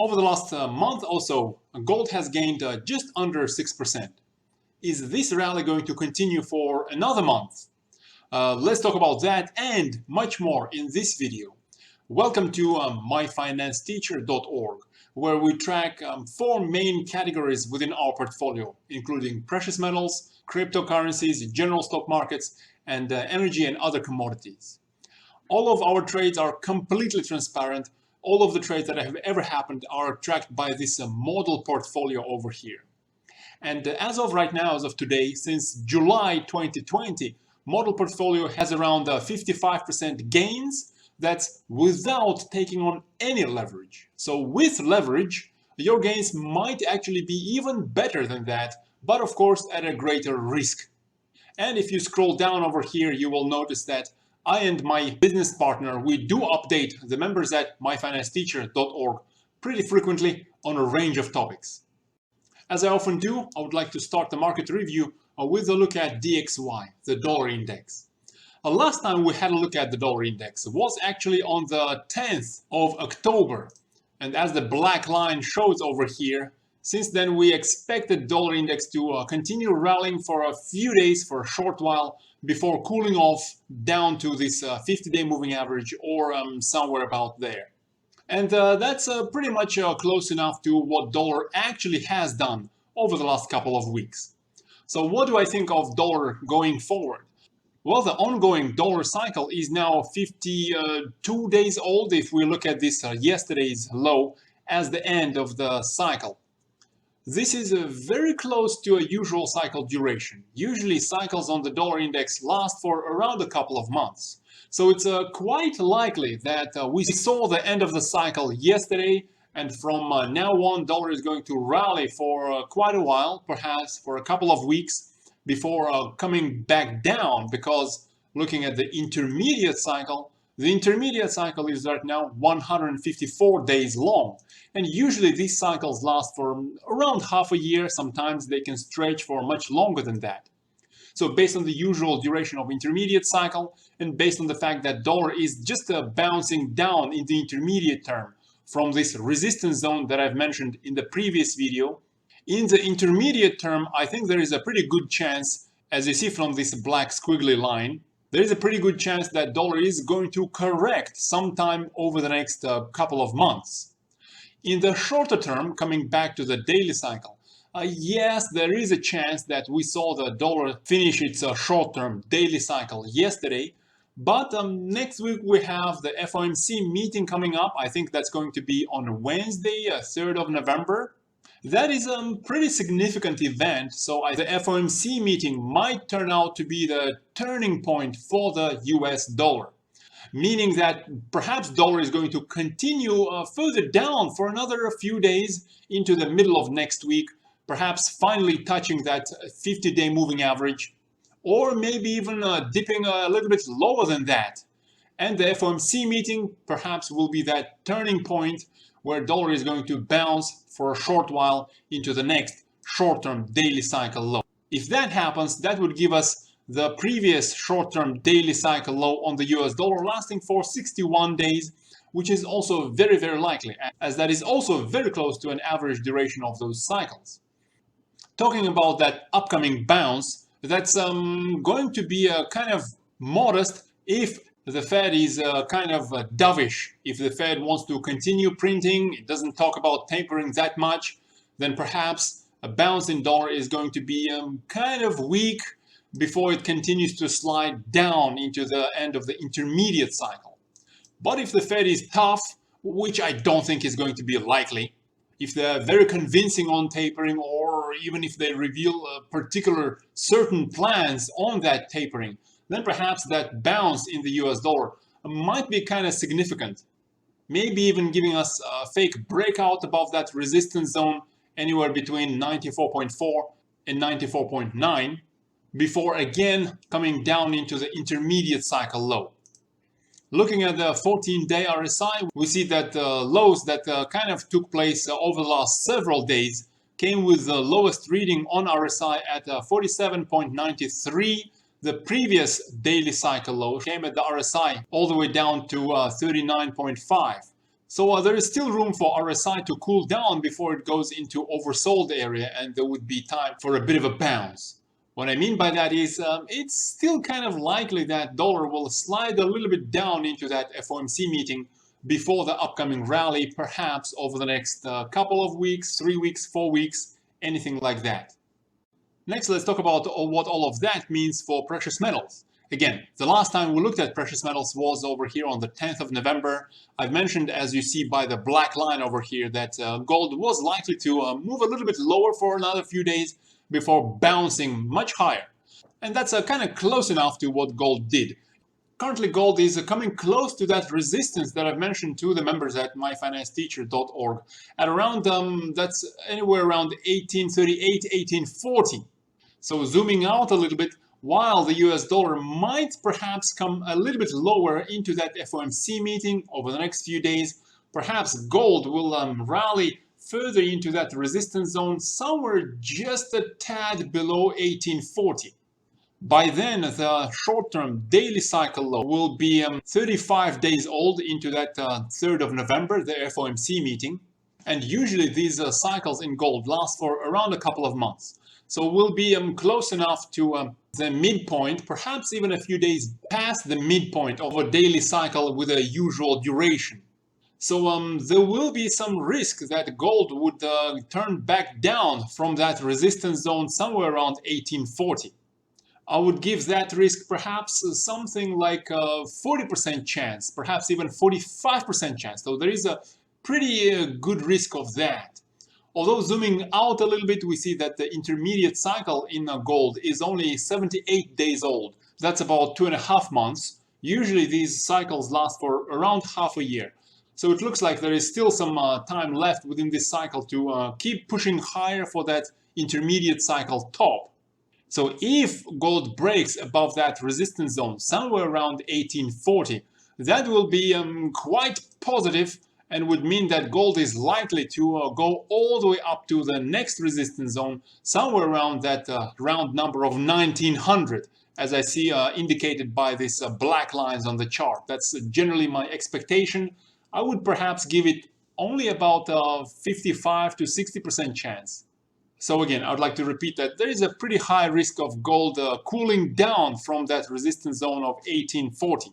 Over the last month or so, gold has gained just under 6%. Is this rally going to continue for another month? Let's talk about that and much more in this video. Welcome to myfinancesteacher.org, where we track four main categories within our portfolio, including precious metals, cryptocurrencies, general stock markets, and energy and other commodities. All of our trades are completely transparent. All of the trades that have ever happened are tracked by this model portfolio over here. And as of right now, as of today, since July 2020, model portfolio has around 55% gains. That's without taking on any leverage. So with leverage, your gains might actually be even better than that, but of course at a greater risk. And if you scroll down over here, you will notice that I and my business partner, we do update the members at myfinancesteacher.org pretty frequently on a range of topics. As I often do, I would like to start the market review with a look at DXY, the dollar index. Last time we had a look at the dollar index was actually on the 10th of October. And as the black line shows over here, since then we expect the dollar index to continue rallying for a few days, for a short while, before cooling off down to this 50-day moving average or somewhere about there. And that's pretty much close enough to what dollar actually has done over the last couple of weeks. So what do I think of dollar going forward? Well, the ongoing dollar cycle is now 52 days old if we look at this yesterday's low as the end of the cycle. This is very close to a usual cycle duration. Usually cycles on the dollar index last for around a couple of months. So it's quite likely that we saw the end of the cycle yesterday, and from now on dollar is going to rally for quite a while, perhaps for a couple of weeks before coming back down, because looking at the intermediate cycle is right now 154 days long. And usually these cycles last for around half a year. Sometimes they can stretch for much longer than that. So based on the usual duration of intermediate cycle and based on the fact that dollar is just bouncing down in the intermediate term from this resistance zone that I've mentioned in the previous video, in the intermediate term, I think there is a pretty good chance, as you see from this black squiggly line, there is a pretty good chance that dollar is going to correct sometime over the next couple of months. In the shorter term, coming back to the daily cycle, yes, there is a chance that we saw the dollar finish its short-term daily cycle yesterday, but next week we have the FOMC meeting coming up. I think that's going to be on Wednesday, 3rd of November. That is a pretty significant event, so the FOMC meeting might turn out to be the turning point for the US dollar, meaning that perhaps dollar is going to continue further down for another few days into the middle of next week, perhaps finally touching that 50-day moving average, or maybe even dipping a little bit lower than that. And the FOMC meeting perhaps will be that turning point where dollar is going to bounce for a short while into the next short-term daily cycle low. If that happens, that would give us the previous short-term daily cycle low on the US dollar lasting for 61 days, which is also very, very likely, as that is also very close to an average duration of those cycles. Talking about that upcoming bounce, that's going to be kind of modest if the Fed is kind of dovish. If the Fed wants to continue printing, it doesn't talk about tapering that much, then perhaps a bounce in dollar is going to be kind of weak before it continues to slide down into the end of the intermediate cycle. But if the Fed is tough, which I don't think is going to be likely, if they're very convincing on tapering, or even if they reveal particular certain plans on that tapering, then perhaps that bounce in the US dollar might be kind of significant. Maybe even giving us a fake breakout above that resistance zone anywhere between 94.4 and 94.9 before again coming down into the intermediate cycle low. Looking at the 14-day RSI, we see that the lows that kind of took place over the last several days came with the lowest reading on RSI at 47.93. The previous daily cycle low came at the RSI all the way down to 39.5. So there is still room for RSI to cool down before it goes into oversold area, and there would be time for a bit of a bounce. What I mean by that is it's still kind of likely that dollar will slide a little bit down into that FOMC meeting before the upcoming rally, perhaps over the next couple of weeks, 3 weeks, 4 weeks, anything like that. Next, let's talk about what all of that means for precious metals. Again, the last time we looked at precious metals was over here on the 10th of November. I've mentioned, as you see by the black line over here, that gold was likely to move a little bit lower for another few days before bouncing much higher. And that's kind of close enough to what gold did. Currently, gold is coming close to that resistance that I've mentioned to the members at myfinancesteacher.org at around, that's anywhere around 1838, 1840. So zooming out a little bit, while the US dollar might perhaps come a little bit lower into that FOMC meeting over the next few days, perhaps gold will rally further into that resistance zone somewhere just a tad below 1840. By then, the short-term daily cycle low will be 35 days old into that 3rd of November, the FOMC meeting. And usually these cycles in gold last for around a couple of months. So we'll be close enough to the midpoint, perhaps even a few days past the midpoint of a daily cycle with a usual duration. So there will be some risk that gold would turn back down from that resistance zone somewhere around 1840. I would give that risk perhaps something like a 40% chance, perhaps even 45% chance. So there is a pretty good risk of that. Although zooming out a little bit, we see that the intermediate cycle in gold is only 78 days old. That's about 2.5 months. Usually these cycles last for around half a year. So it looks like there is still some time left within this cycle to keep pushing higher for that intermediate cycle top. So if gold breaks above that resistance zone somewhere around 1840, that will be quite positive and would mean that gold is likely to go all the way up to the next resistance zone somewhere around that round number of 1900, as I see indicated by these black lines on the chart. That's generally my expectation. I would perhaps give it only about 55 to 60% chance. So again, I would like to repeat that there is a pretty high risk of gold cooling down from that resistance zone of 1840.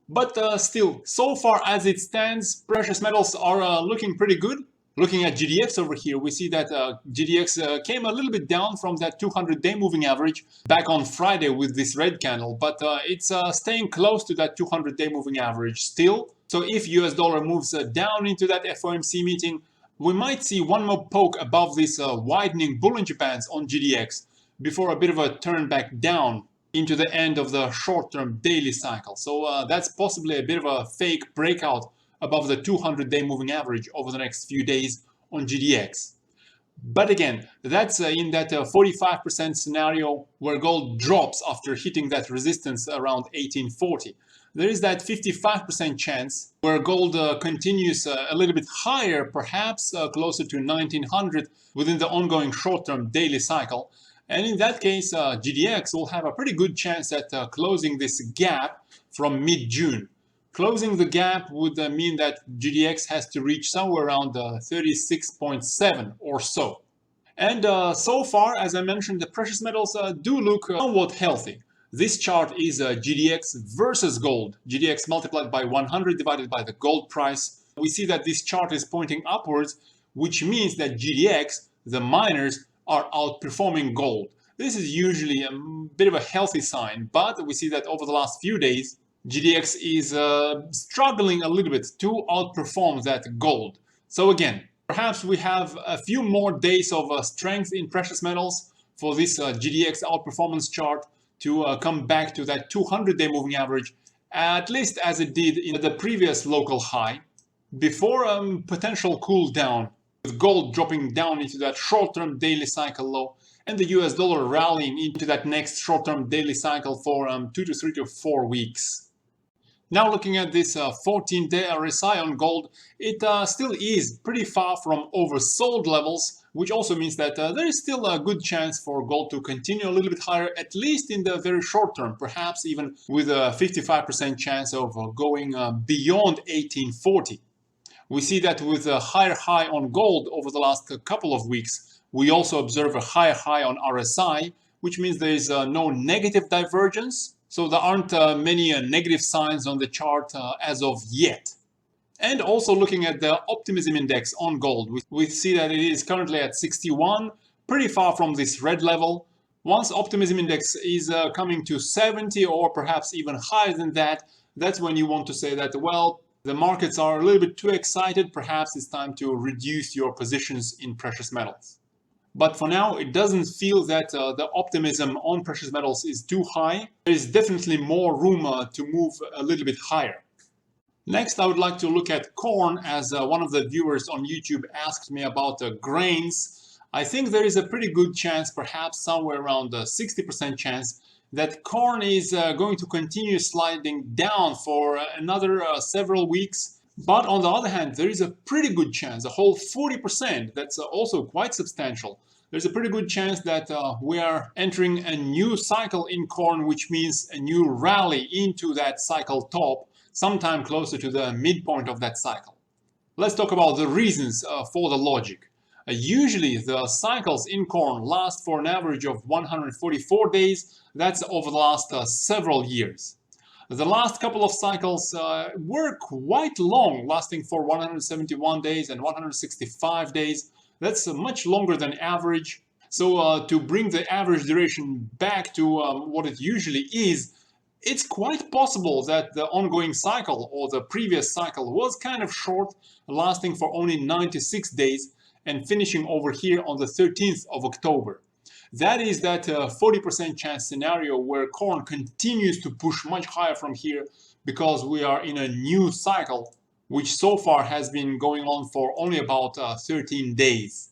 But still, so far as it stands, precious metals are looking pretty good. Looking at GDX over here, we see that GDX came a little bit down from that 200-day moving average back on Friday with this red candle, but it's staying close to that 200-day moving average still. So if US dollar moves down into that FOMC meeting, we might see one more poke above this widening Bollinger Bands on GDX before a bit of a turn back down into the end of the short-term daily cycle. So that's possibly a bit of a fake breakout above the 200-day moving average over the next few days on GDX. But again, that's in that 45% scenario where gold drops after hitting that resistance around 1840. There is that 55% chance where gold continues a little bit higher, perhaps closer to 1900 within the ongoing short-term daily cycle. And in that case, GDX will have a pretty good chance at closing this gap from mid-June. Closing the gap would mean that GDX has to reach somewhere around 36.7 or so. And so far, as I mentioned, the precious metals do look somewhat healthy. This chart is GDX versus gold. GDX multiplied by 100 divided by the gold price. We see that this chart is pointing upwards, which means that GDX, the miners, are outperforming gold. This is usually a bit of a healthy sign, but we see that over the last few days, GDX is struggling a little bit to outperform that gold. So again, perhaps we have a few more days of strength in precious metals for this GDX outperformance chart to come back to that 200-day moving average, at least as it did in the previous local high, before potential cool down, with gold dropping down into that short-term daily cycle low, and the US dollar rallying into that next short-term daily cycle for 2 to 3 to 4 weeks. Now looking at this 14-day RSI on gold, it still is pretty far from oversold levels, which also means that there is still a good chance for gold to continue a little bit higher, at least in the very short term, perhaps even with a 55% chance of going beyond 1840. We see that with a higher high on gold over the last couple of weeks, we also observe a higher high on RSI, which means there is no negative divergence. So there aren't many negative signs on the chart as of yet. And also looking at the optimism index on gold, we see that it is currently at 61, pretty far from this red level. Once optimism index is coming to 70 or perhaps even higher than that, that's when you want to say that, well, the markets are a little bit too excited, perhaps it's time to reduce your positions in precious metals. But for now, it doesn't feel that the optimism on precious metals is too high. There is definitely more room to move a little bit higher. Next, I would like to look at corn, as one of the viewers on YouTube asked me about grains. I think there is a pretty good chance, perhaps somewhere around a 60% chance, that corn is going to continue sliding down for another several weeks. But on the other hand, there is a pretty good chance, a whole 40%, that's also quite substantial. There's a pretty good chance that we are entering a new cycle in corn, which means a new rally into that cycle top, sometime closer to the midpoint of that cycle. Let's talk about the reasons for the logic. Usually the cycles in corn last for an average of 144 days. That's over the last several years. The last couple of cycles were quite long, lasting for 171 days and 165 days. That's much longer than average. So to bring the average duration back to what it usually is, it's quite possible that the ongoing cycle or the previous cycle was kind of short, lasting for only 96 days and finishing over here on the 13th of October. That is that 40% chance scenario where corn continues to push much higher from here because we are in a new cycle, which so far has been going on for only about 13 days.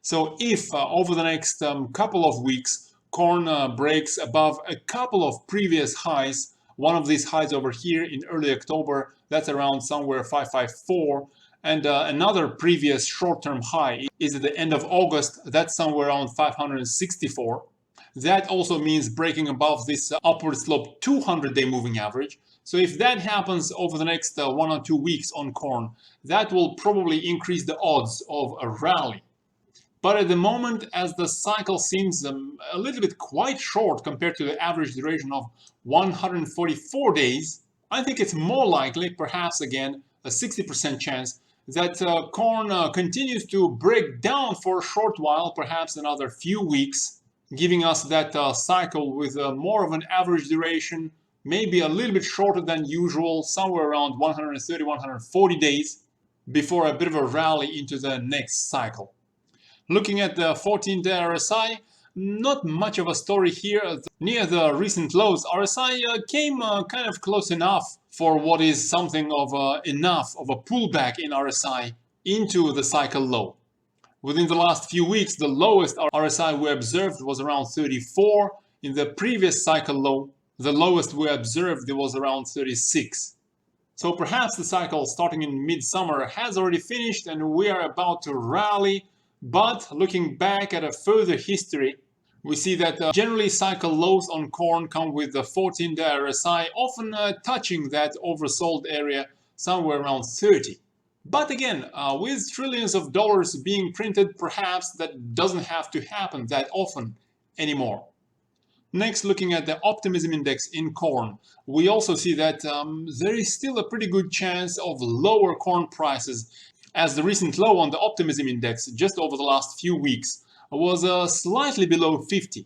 So if over the next couple of weeks, corn breaks above a couple of previous highs, one of these highs over here in early October, that's around somewhere 554, and another previous short-term high is at the end of August, that's somewhere around 564. That also means breaking above this upward slope 200-day moving average. So if that happens over the next 1 or 2 weeks on corn, that will probably increase the odds of a rally. But at the moment, as the cycle seems a little bit quite short compared to the average duration of 144 days, I think it's more likely, perhaps again, a 60% chance that corn continues to break down for a short while, perhaps another few weeks, giving us that cycle with more of an average duration, maybe a little bit shorter than usual, somewhere around 130, 140 days, before a bit of a rally into the next cycle. Looking at the 14-day RSI, not much of a story here. Near the recent lows, RSI came kind of close enough for what is something of enough of a pullback in RSI into the cycle low. Within the last few weeks, the lowest RSI we observed was around 34. In the previous cycle low, the lowest we observed was around 36. So perhaps the cycle starting in midsummer has already finished and we are about to rally. But looking back at a further history, we see that generally cycle lows on corn come with the 14-day RSI, often touching that oversold area somewhere around 30. But again, with trillions of dollars being printed, perhaps that doesn't have to happen that often anymore. Next, looking at the optimism index in corn, we also see that there is still a pretty good chance of lower corn prices, as the recent low on the optimism index just over the last few weeks was slightly below 50.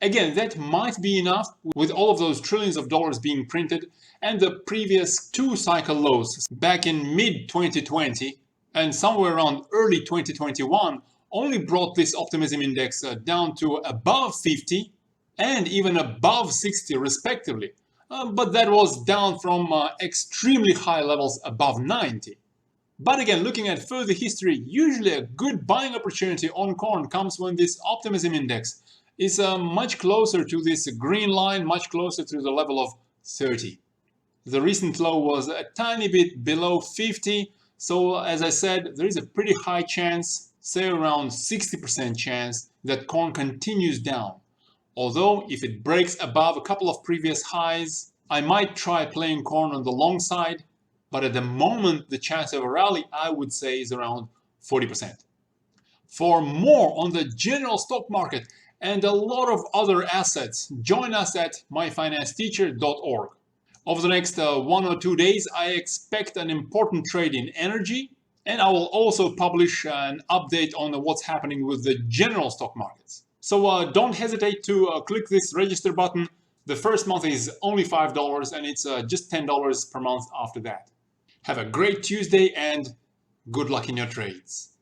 Again, that might be enough with all of those trillions of dollars being printed and the previous 2 cycle lows back in mid-2020 and somewhere around early 2021 only brought this optimism index down to above 50 and even above 60 respectively. But that was down from extremely high levels above 90. But again, looking at further history, usually a good buying opportunity on corn comes when this optimism index is much closer to this green line, much closer to the level of 30. The recent low was a tiny bit below 50, so as I said, there is a pretty high chance, say around 60% chance, that corn continues down. Although, if it breaks above a couple of previous highs, I might try playing corn on the long side. But at the moment, the chance of a rally, I would say, is around 40%. For more on the general stock market and a lot of other assets, join us at myfinancesteacher.org. Over the next 1 or 2 days, I expect an important trade in energy, and I will also publish an update on what's happening with the general stock markets. So don't hesitate to click this register button. The first month is only $5 and it's just $10 per month after that. Have a great Tuesday and good luck in your trades.